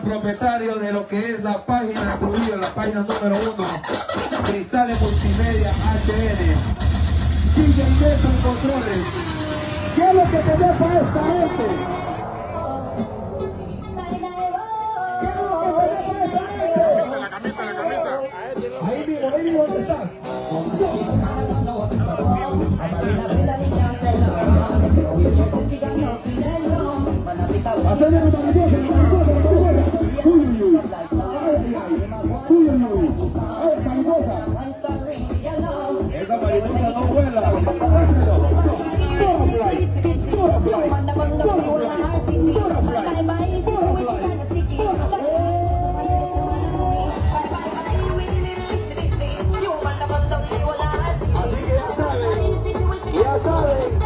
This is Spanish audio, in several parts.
Propietario de lo que es la página de Trujillo, la página número 1, Cristales Multimedia HN. Siguen esos controles. ¿Qué es lo que tenés para esta gente? La camisa. Ahí mismo, ¿dónde estás? Esa mariposa no vuela. Ya saben,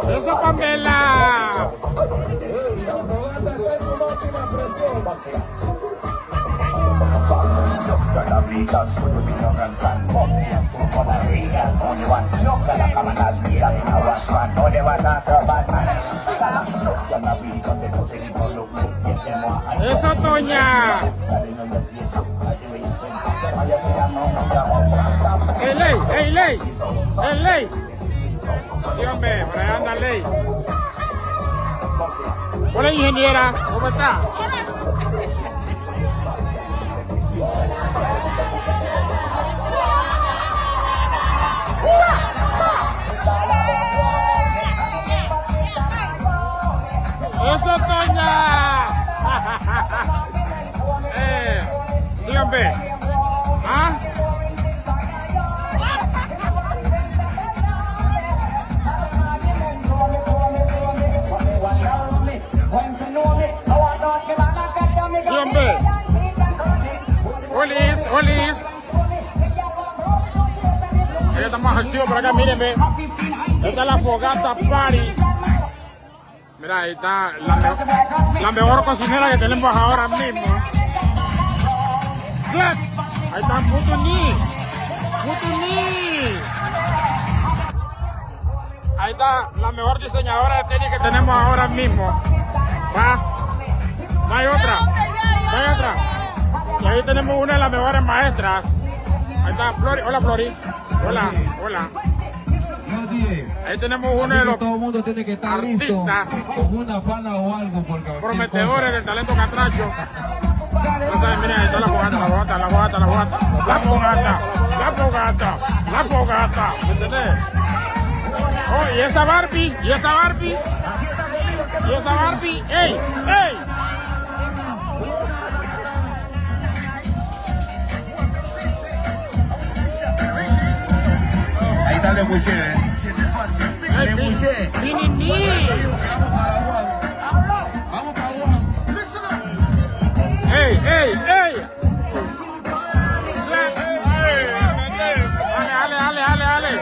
¡Eso, Pamela! ¡Eso, Toña! ¡Ey, Ley! Sí, hombre, por allá anda Ley. Hola, ingeniera, ¿cómo está? ¡Eso, Toña! Sí, hombre. ¿Ah? Sí, hombre. Olis. Ya estamos activos por acá, mírenme. Esta es la fogata party. Mira, ahí está la mejor cocinera que tenemos ahora mismo. Ahí está Mutuni. Ahí está la mejor diseñadora de tenis que tenemos ahora mismo. ¿Va? No hay otra. Y ahí tenemos una de las mejores maestras. Ahí está Flori. Hola, Flori. Hola. Ahí tenemos uno de los todo el mundo tiene que estar listo con una pana o algo porque prometedores del talento catracho. Entonces, miren, ahí está la fogata. ¿Me entendés? Oh, y esa Barbie. ¡Ey! Ahí está Le Boucher. Vamos para agua. ¡Ey! Dale.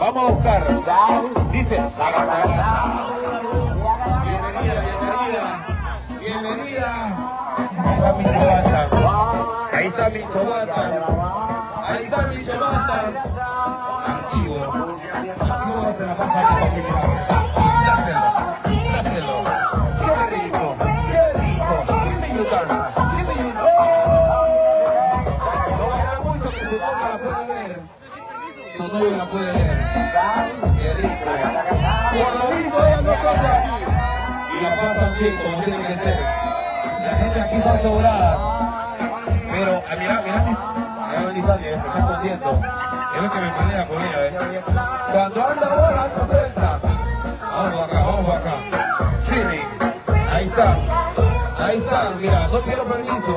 Vamos a buscar. Dice. bienvenida. Ahí está mi chobata. Ahí está mi chobata. Activo. Activo se la pasa para que dáselo. Qué rico. Qué rico. Give me your gun. Give me your... No vaya mucho que su novia la puede ver. Su novia la puede ver. Qué rico. Por lo visto ella no toca aquí. Y la pasan bien como tiene que ser. La gente aquí está sobrada. Pero, mira, se está escondiendo. Es lo que me pelea con ella, Cuando anda ahora, anda suelta. Vamos acá. Chile. Ahí está, mira, no quiero permiso.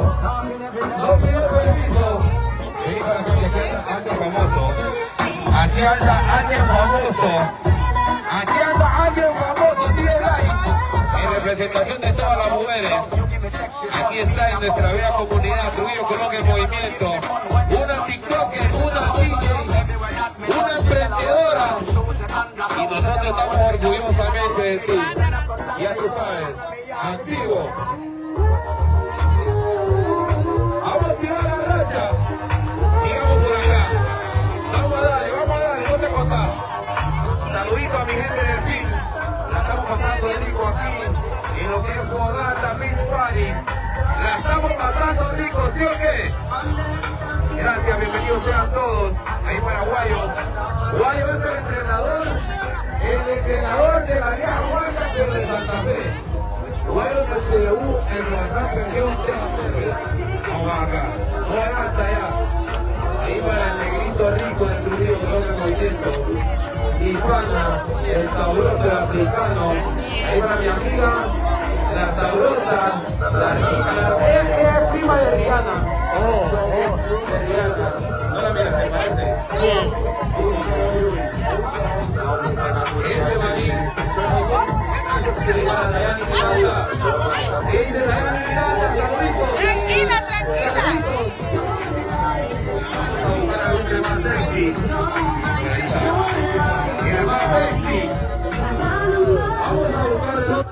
Vení para que me quede alguien famoso. Aquí anda alguien famoso, tiene like. En representación de todas las mujeres. Aquí está en nuestra bella comunidad, Trujillo Colombia en movimiento. Una TikToker, una DJ, una emprendedora. Y nosotros estamos orgullosamente de ti. Ya tú sabes, activo. Vamos a activar la racha. Sigamos por acá. Vamos a darle, no te contás. Saludito a mi gente del film. La estamos pasando rico aquí. En lo que es Fogata Beach Party. La estamos pasando rico, ¿sí o qué? Gracias, bienvenidos sean todos. Ahí paraguayos. Guayo es el entrenador de la vieja Huanca, pero de Santa Fe. Guayo es el CDU en la gran región de la serie. Vamos acá. No hagan hasta allá. Ahí para el negrito rico del Trujillo Colombia Movimiento. Y pana, el sabroso del africano. Ahí para mi amiga. La sabrosa, la rica, ella es prima de Rihanna. De Rihanna. No la miras, ¿te parece? Sí. Este maní. Tranquila. El más sexy. Vamos a buscar el otro.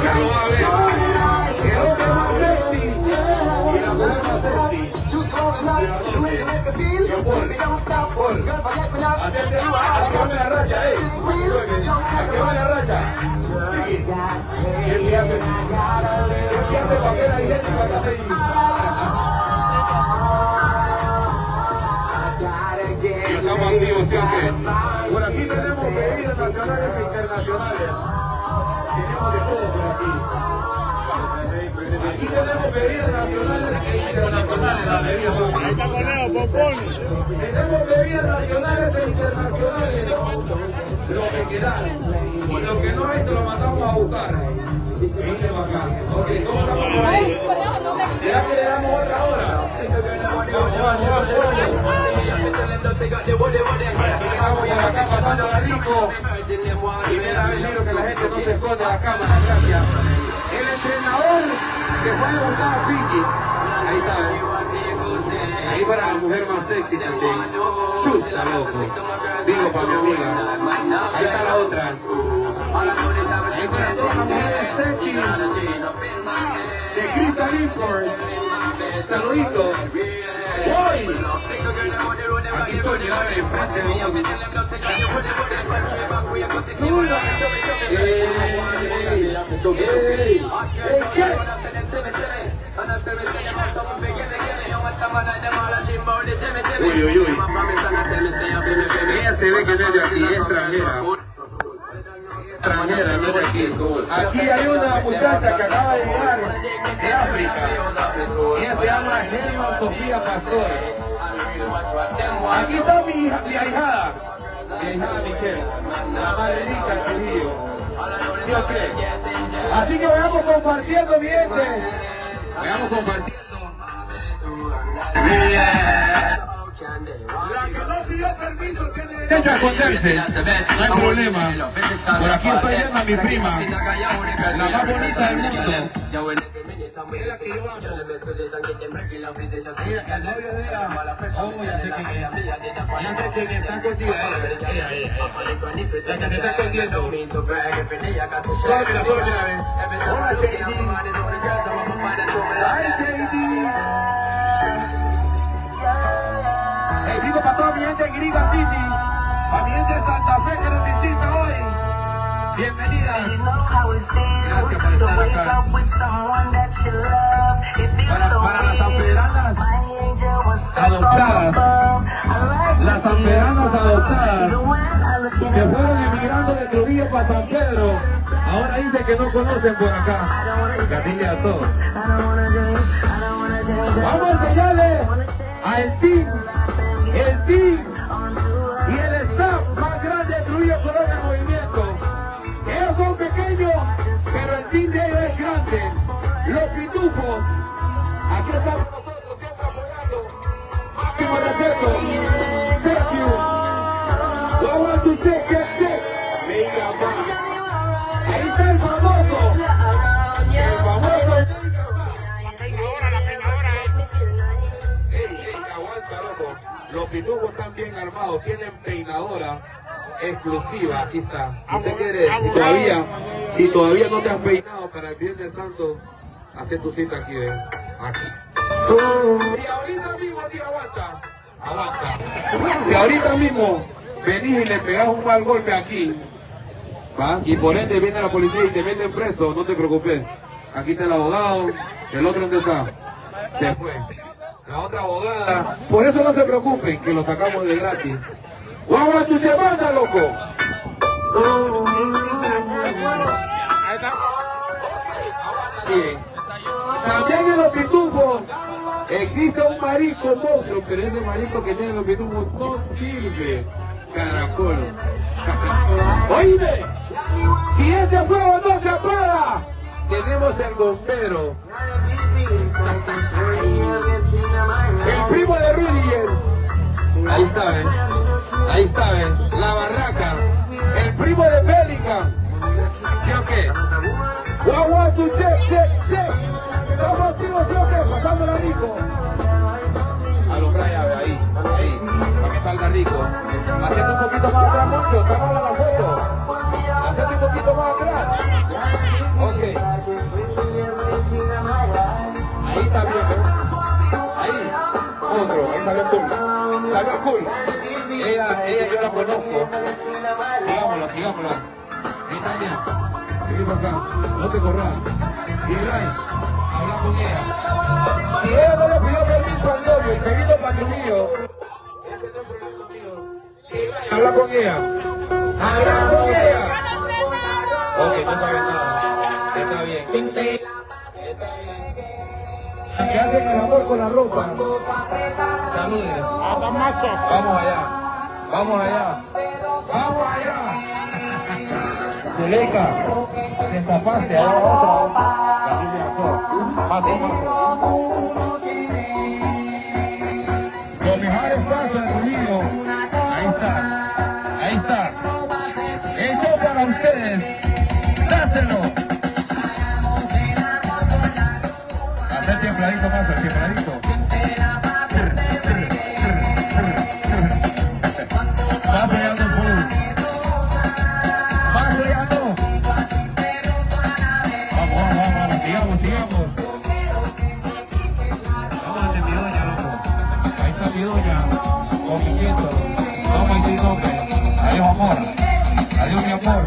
Ya lo va a ver. El hombre más sexy y la mujer más sexy. Acabame la racha, acabame la racha. El papel idéntico acá te estamos activos, ¿sí o qué? Por aquí tenemos bebidas nacionales e internacionales. Tenemos de todo por aquí. Aquí tenemos bebidas nacionales e internacionales. La bebida por aquí. Tenemos bebidas nacionales e internacionales. Lo que quieras. Y lo que no hay te lo mandamos a buscar. Vente para acá. Ok, ¿cómo estamos por ahí? ¿Será que le damos otra hora? Acá pasando la rico. Y mira, venero que la gente no se esconde a la cámara, gracias. El entrenador que fue a buscar a Pinky. Ahí está, ahí para la mujer más sexy también. Chusta, loco. Digo para mi amiga. Ahí está la otra. Ahí para todas las mujeres sexy. De Crystal Import. Saluditos. ¡Hoy! Aquí estoy llegando enfrente de Uy. Ella se ve que no es de aquí, es extranjera. Extranjera, no es de aquí. Aquí hay una muchacha que acaba de llegar de África. Ella se llama Helma Sofía Pastor. Aquí está mi ahijada. Mi ahijada Michelle. La madrecita del Trujillo. ¿Sí o qué? Así que vayamos compartiendo, mi gente. Vayamos compartiendo. La que no pidió permiso, tiene derecho a esconderse. No hay problema. Por aquí estoy viendo a mi prima, la más bonita del mundo. Es la que yo amo. El novio de ella. Oh, ya sé quién es. Ya sé quién está escondida. La que me está escondiendo. Solo mira, ven. Hola, JD. Ay, JD. Digo para toda mi gente de Griga City, para mi gente de Santa Fe que nos visita hoy. Bienvenida. Gracias por estar acá. Para las sanpederanas adoptadas, las sanpederanas adoptadas que fueron emigrando de Trujillo para San Pedro, ahora dicen que no conocen por acá. Gatilla a todos. Vamos a enseñarle al team y el staff más grande de Trujillo Colón en movimiento. Ellos son pequeños, pero el team de ellos es grande. Los Pitufos. Aquí estamos nosotros siempre apoyando. Máximo respeto. Thank you. I want to say, venga, va. Ahí está el famoso. El famoso. Aguanta, loco. Los pitufos están bien armados, tienen peinadora exclusiva, aquí está. Si usted quiere, si todavía no te has peinado para el Viernes Santo, hace tu cita aquí, ven. Aquí. Si ahorita mismo, tío, aguanta. Si ahorita mismo venís y le pegás un mal golpe aquí, ¿va? Y por ende viene la policía y te meten preso, no te preocupes. Aquí está el abogado, el otro ¿dónde está? Se fue. La otra abogada. Por eso no se preocupen, que lo sacamos de gratis. ¡Guau, tu semana, loco! Ahí está. Bien. También en los pitufos existe un marisco monstruo, pero ese marisco que tienen los pitufos no sirve. Caracol. Oíme, si ese fuego no se apaga, tenemos el bombero. El primo de Rudiger. Ahí está, ¿ven? Ahí está, ¿ven? La barraca. El primo de Bellingham. ¿Sí o qué? Guau, tu check. Estamos tiros, ¿sí o qué? Pasando la rico. Alumbra llave, ahí, para que salga rico. Hacete un poquito más atrás, mucho. Tómala la foto. Hacete un poquito más atrás. Ok. Ahí también, ¿ves? Ahí. Otro, ahí salió cool. Salió cool. Ella yo la conozco. Sigámosla. Ahí también. Vení para acá. No te corras. Y habla con ella. Si ella no le pidió permiso al novio y se vino para Trujillo, ese no es problema mío. Habla con ella. Ok, no sabes nada. Está bien. Que hacen el amor con la ropa. Saludes. Vamos allá. Zuleika, te escapaste, ahora otra. La Biblia paso. Los mejores pasos de Trujillo. Ahí está. Eso para ustedes. Dáselo. Hacer tiempladito más, el tiempladito. Va apoyando el pool. Va apoyando. Vamos, sigamos. Vamos de mi doña, loco. Ahí está mi doña. Con mi nieto. Vamos y sin nombre. Adiós, amor. Adiós, mi amor.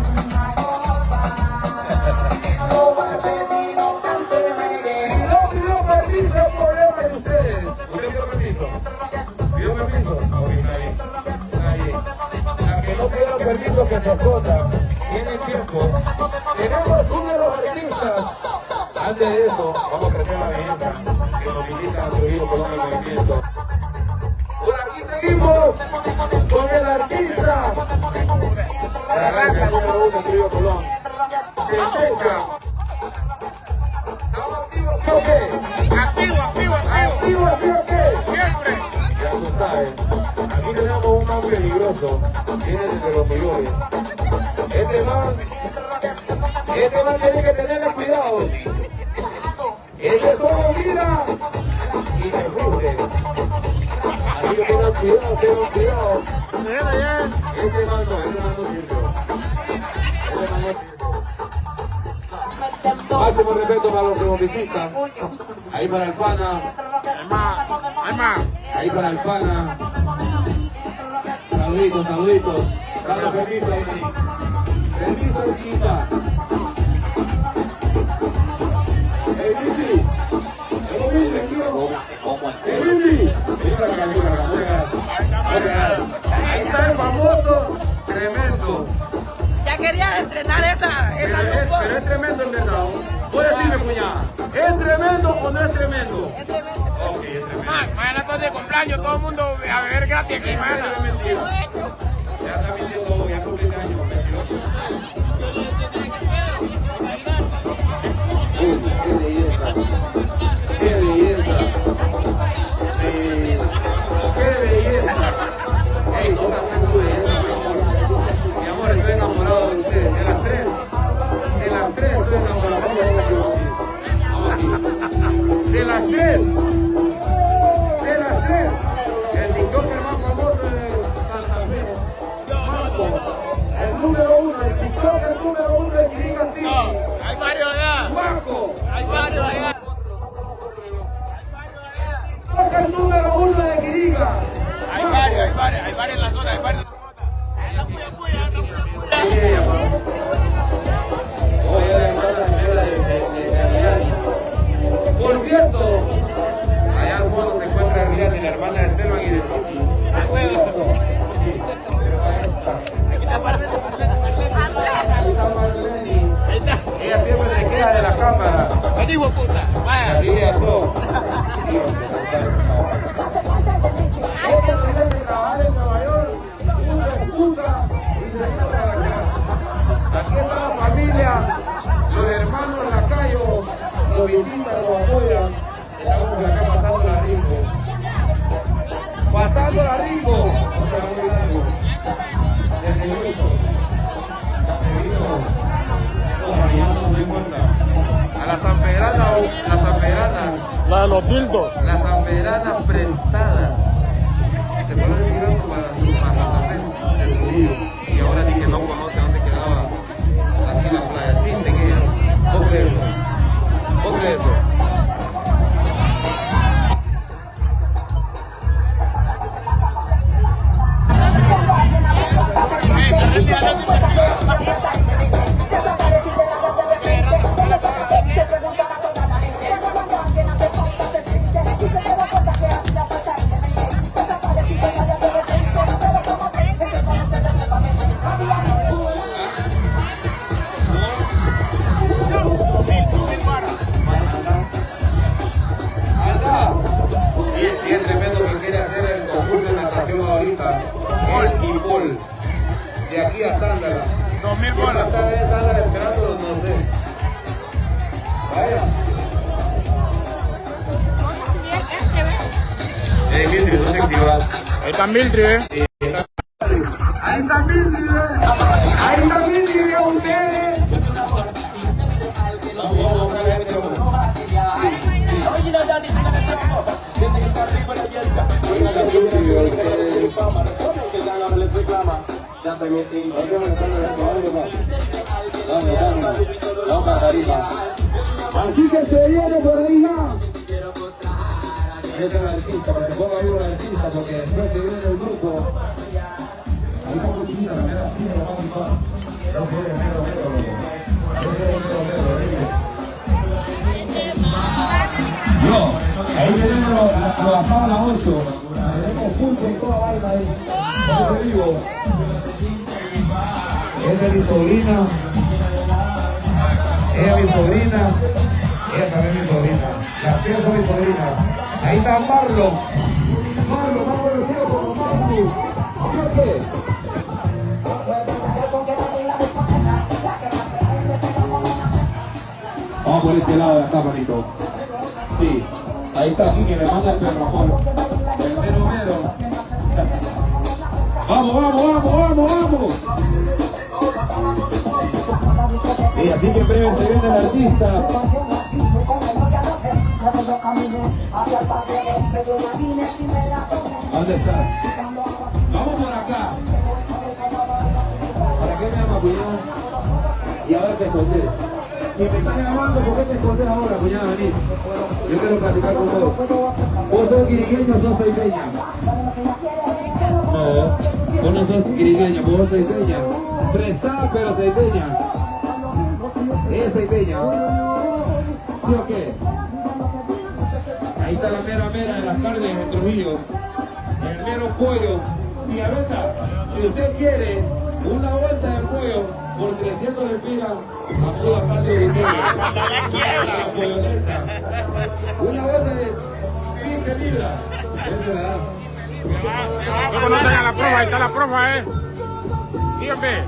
Permiso que se esconda, tiene tiempo. Tenemos uno de los artistas. Antes de eso, vamos a crecer la belleza que nos visita a Trujillo Colón en movimiento. Por aquí seguimos con el artista. La arranca número 1 de Trujillo Colón. Teteca. ¿Estamos activos, sí o qué? Activo, ¿sí o qué? Siempre. Ya tú sabes. Aquí tenemos una man peligroso, viene desde los mayores. Este man tiene que tenerle cuidado. Este todo mira y me sufre. Así que tengan cuidado. Este man no sirve. Máximo respeto para los que nos visitan. Ahí para el pana. Ahí para el pana. Saluditos. Dale permiso ahí. Permiso, chiquita. Ahí está el famoso tremendo. Ya quería entrenar esa pero es tremendo entrenado. Puedes decirme, cuñada, ¿es tremendo o no es tremendo? Es tremendo. Ok, es tremendo. Mañana estoy de cumpleaños, todo el mundo a beber gratis aquí, mañana. Ya está mintiendo, ya cumple años. Qué belleza. Ey, no me belleza, mi amor, estoy enamorado de usted. De las tres estoy enamorado de las tres. El TikToker más famoso de Santa Fe. El número uno, el TikToker número uno de Quirica City. Hay varios allá. Marco. Hay varios allá. El número uno de Quirica. Hay varios en la zona, hay varios. Por cierto, allá al fondo se encuentra Rian y la hermana de Esteban y de Tuki. Ella siempre se queja de la cámara. Vení, puta. Vaya. Sí, eso. Este señor que trabaja en Nueva York, una excusa y se vino para acá. Aquí está la familia, los hermanos Lacayo, los visitan, los apoyan. Estamos por acá pasando la rico. Pasando la rico. Desde luego. No importa. A la sanpedrana. La de los dildos. Las sanpedranas prestadas. Se fueron migrando para Santa Fe del Río. Y ahora ni que no conoce dónde quedaba aquí la playa. Tinte que coge eso. Y es tremendo que quiere hacer el concurso de natación ahorita. Pol. De aquí a Tándara. 2000 bolas. Está en Tándara esperando, no sé. Vaya. Mildred, ¿dónde activas? Ahí está Mildred, Ahí está Mildred, ustedes. Vamos a buscar a este hombre. Así que se viene por ahí ya. Ahí está el artista, para que ponga ahí un artista, porque después que viene el grupo. Ahí está un poquito, la mera fila, lo vamos a no puede ahí tenemos los asados a las 8. Tenemos punto y toda vaina ahí. Como te digo, esta es mi sobrina. Ella es mi sobrina. Ella también es mi sobrina. Las tres son mis sobrinas. Ahí está Marlon. Más conocido como Marlon. ¿Qué? Vamos por este lado de acá, manito. Sí. Ahí está aquí que le manda el perro amor. El mero. Vamos, vamos, vamos, vamos, vamos. Y así que en breve se viene el artista. ¿Dónde está? Vamos por acá. ¿Para qué me llama, cuñado? Y ahora te escondés. Si me están grabando, ¿por qué te escondés ahora, cuñado? Vení. Yo quiero platicar con vos. ¿Vos sos quiriqueño o sos soipeña? No, vos no sos quiriqueño, vos sos soipeña. Prestá, pero soipeña. Es soipeña. ¿Sí o qué? Ahí está la mera mera de las carnes en Trujillo. El mero pollo. Y ahorita, si usted quiere una bolsa de pollo por 300 lempiras, acuda a parte de dinero. La polloneta. Una bolsa de 15 libras. Eso le da. No conocen a la profa, ahí está la profa, Sí, hombre.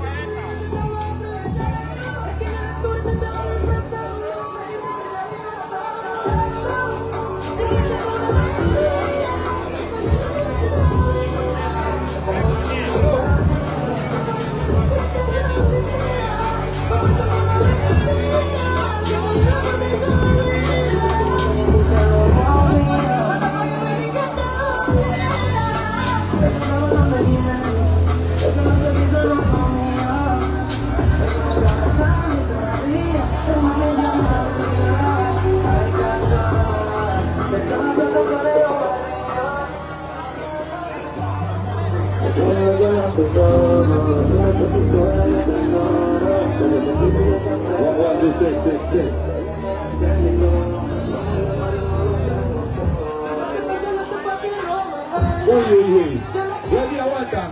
Uy. Y aquí aguanta.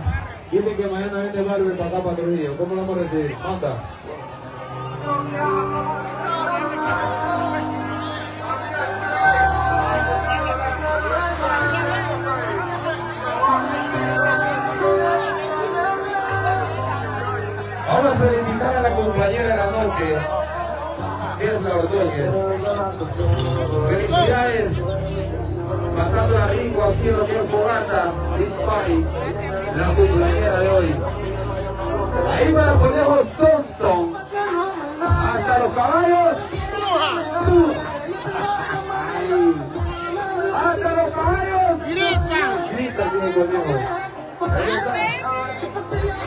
Dicen que mañana viene Barber para acá, para Trujillo. ¿Cómo lo vamos a recibir? Manda. Vamos a felicitar a la compañera de la noche, que es la Ordóñez. Felicidades, pasándola rico aquí en lo que es Fogata, Beach Party, la cumpleañera de hoy. Ahí van los conejos son. Hasta los caballos. Hasta los caballos. Grita, tiene el conejo.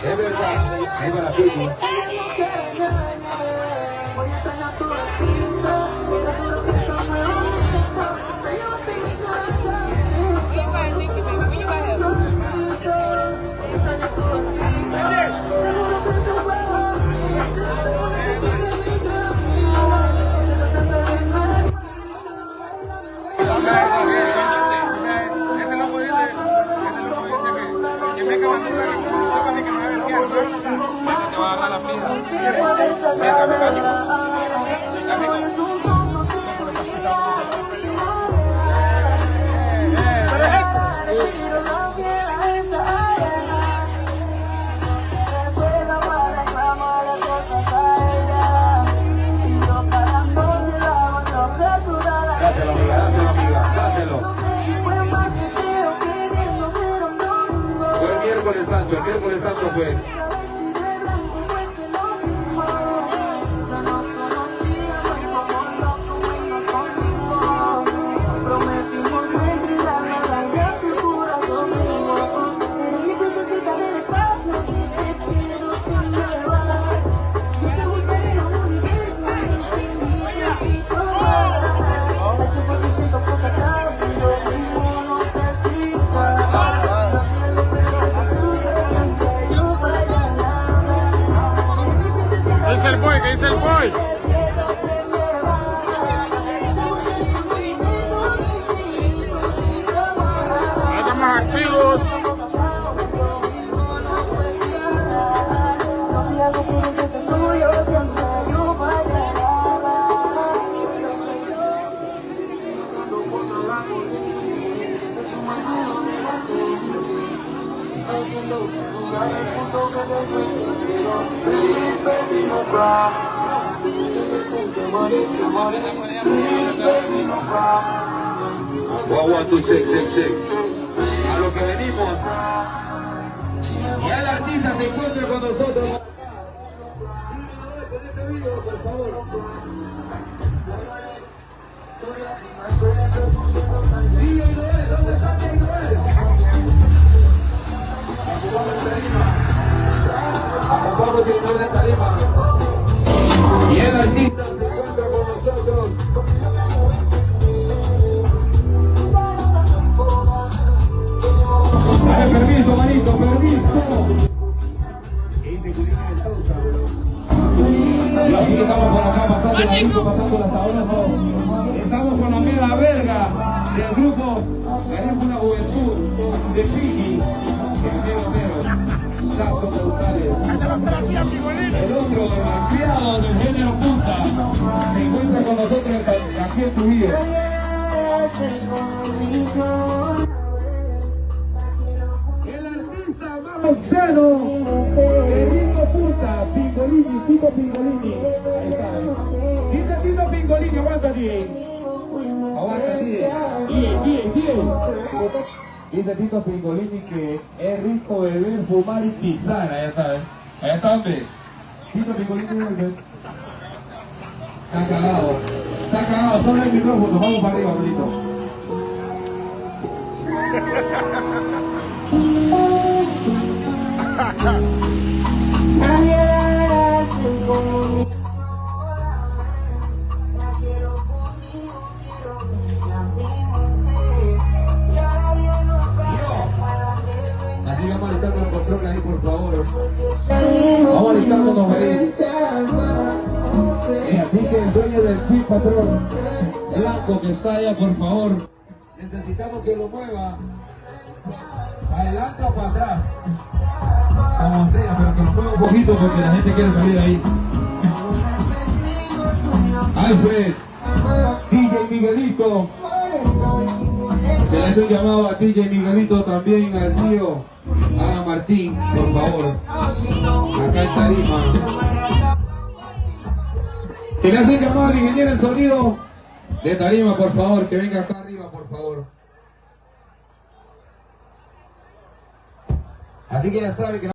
Es verdad, ahí va la Pili. El miércoles santo fue. ¿Qué dice el boy? Estamos activos. One, two, six. A lo que venimos. Ya el artista se encuentra con nosotros. Por favor. ¿Dónde está Noel? Vamos a ir de tarima. Y el artista se encuentra con nosotros. Dale permiso, manito, permiso. Y así que estamos por acá pasando las tablas, no. Estamos con la mera verga del grupo Una Juventud de Fiji, el mero, Tato González. El otro, el criado del género punta, se encuentra con nosotros aquí en Trujillo. El artista más obsceno, el ritmo punta, Pingolini, Tito Pingolini. Ahí está. Dice Tito Pingolini, aguanta bien. Aguanta bien. Bien. Dice Tito Pingolini que es rico beber, fumar y pisar. Allá está, Allá está, hombre. Tito Pingolini, está cagado, solo el micrófono, vamos para arriba, bonito. Nadie hace como mi la quiero conmigo, quiero que sea mi mujer. Ya bien no para Así vamos alistando el control ahí, por favor. Vamos alistándonos ahí. Así que el dueño del chip patrón blanco que está allá, por favor, necesitamos que lo mueva adelante o para atrás, como sea, pero que lo mueva un poquito porque la gente quiere salir ahí. Alfred, DJ Miguelito, se le hace un llamado a DJ Miguelito, también al tío Ana Martín, por favor, acá en tarima. Se le hace un llamado al ingeniero en sonido de tarima, por favor, que venga acá arriba, por favor. Así que ya sabe que